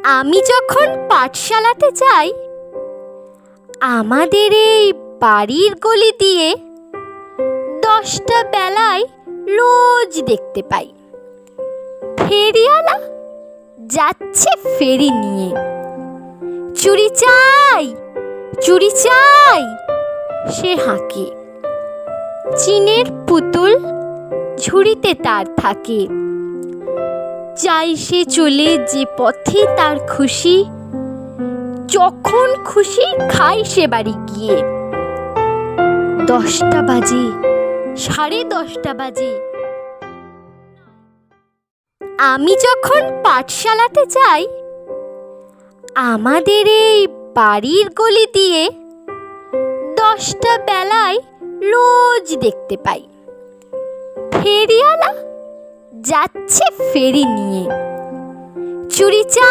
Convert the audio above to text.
আমি যখন পাঠশালাতে যাই, আমাদের এই বাড়ির গলি দিয়ে 10টা বেলায় রোজ দেখতে পাই ফেরিওয়ালা যাচ্ছে ফেরি নিয়ে। চুরি চাই, চুরি চাই সে হাঁকে। চিনের পুতুল ঝুড়িতে তার থাকে। চাই সে চলে যে পথে তার খুশি, যখন খুশি খাই সে বাড়ি গিয়ে। 10টা বাজে, 10:30 বাজে। আমি যখন পাঠশালাতে যাই, আমাদের এই বাড়ির গলি দিয়ে 10টা বেলায় রোজ দেখতে পাই ফেরিওয়ালা যাচ্ছে ফেরি নিয়ে। চুরি চাই।